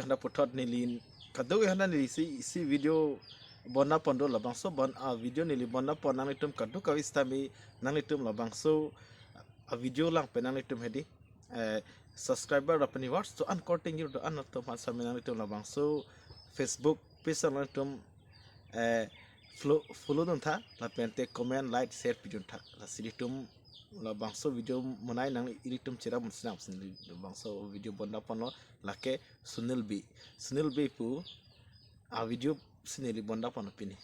handa putot nili kaduk handa nili si video bona pondo labang so video nili bona pon nang itum kaduk kawis tami nang itum labang so video lang pe nang itum hedi subscriber rapani watch to uncorting you to anatom sami nang itum labang so Facebook page nang itum follow dun tha la pente comment like share pijun tha la siritum la bangso video monai nang iritum chira musnam sin bangso video bonda pono lake Sunil B pu a video sinili bonda pono pini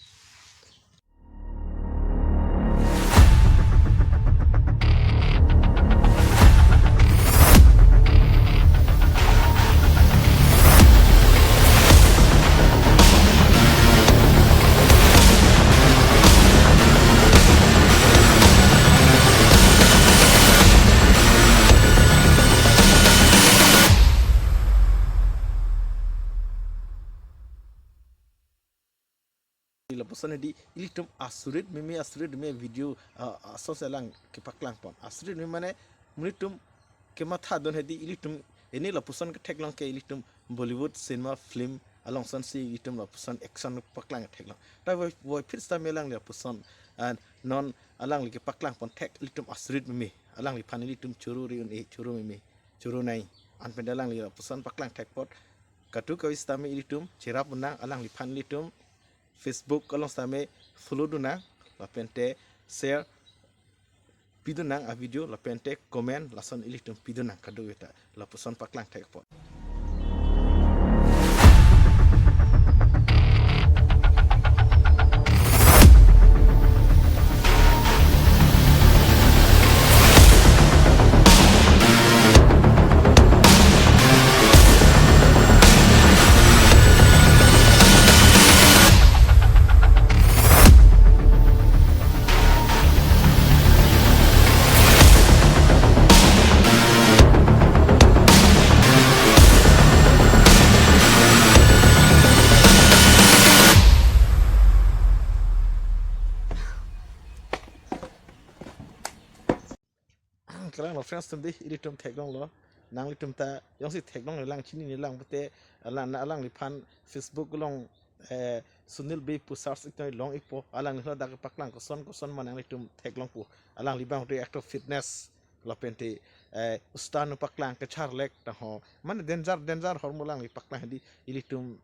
lapusan di ilitum asurit me video asoselang ke paklang pon asurit me mane munitum ke matha don hedi ilitum ini lapusan ke theklang ke ilitum Bollywood cinema film along san si ilitum lapusan action paklang theklang ta voi fit sta melang lapusan and non alang li ke paklang pon thek ilitum asurit me alang li pan ilitum churu riun churu me churu nai an pendalang li lapusan paklang thek pot katu ka istame ilitum chera punang alang li pan ilitum Facebook kalau sampai follow duna, lapente share pidunang a video, lapente komen, lasan ilitum pidunang kado kita, lapusan paklang tekpot. Kalau nak friends tum di ilitum teklong lo, nang ilitum ta yang si teklong lang chini ni lang bete alang lipan Facebook long Sunil B pu search itu long ipo alang ni dak paklang koson manang ilitum teklong pu alang libang reactor fitness lapente ustan paklang ke charlek ta ho man danger hormulang li paklang di ilitum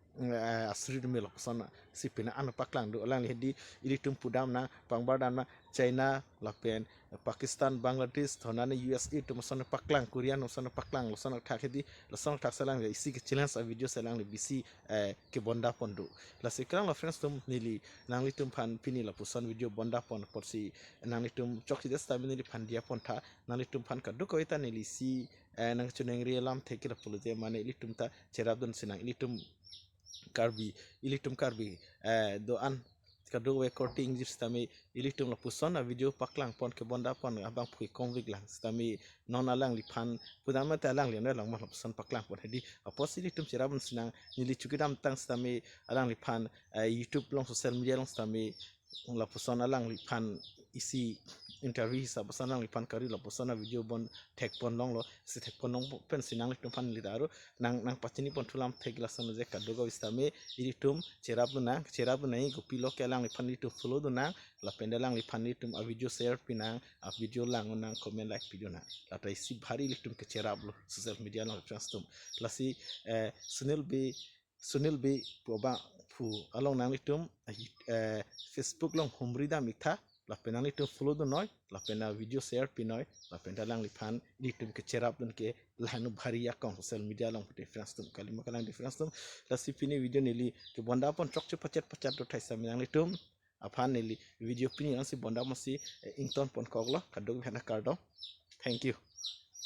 asri dumelo koson sipina an paklang do alang di ilitum pudam na pangbardam na China lapen Pakistan Bangladesh thonane USA to masana paklang Korea no sana paklang losana thakedi losana thaksalang isi ke challenge a video salang le bisi ke bonda pondo la sekrang la friends tum nili nangli tum phan pini la pusan video bonda pon porsi nangli tum chokhi des tabini phan dia pon tha nangli tum phan ka du ko ita nili si nang chuneng rialam theki la pulute mane ili tum ta cherabdon sinang ili tum karbi do an kado recording jis tami ilitum la puson a video paklang pon ke bonda pon abang pui konvik lang tami non alang lipan pudama ta alang lian lang ma puson paklang pon hedi apos ilitum sirabun sinang nili chukidam tang tami alang lipan YouTube long social media long tami la puson alang lipan isi interview sa pasanang lipan kari la puson video bon tek pon long lo si tek pon long pen sinang litum pan lidaru nang pachini pon thulam tek la san je kadogo istame ilitum cherabuna nai gopilo ke alang lipan litum follow duna la pendalang lipan litum a video share pinang a video lang nang comment like video na la tai si bhari litum ke cherablo social media lang transtum la si Sunil B proba fu along nang litum Facebook long humrida mitha la penang litum follow do noy la pena video share pinoi la pendalang lipan litum ke cherab dun ke lahanu bhari akong social media long difference tum kalima kalang difference tum la si pini video nili ke bonda pon chok pacet do thai saminang litum aphan nili video pini ang si bonda masi ington pon koglo kadog hena kardo thank you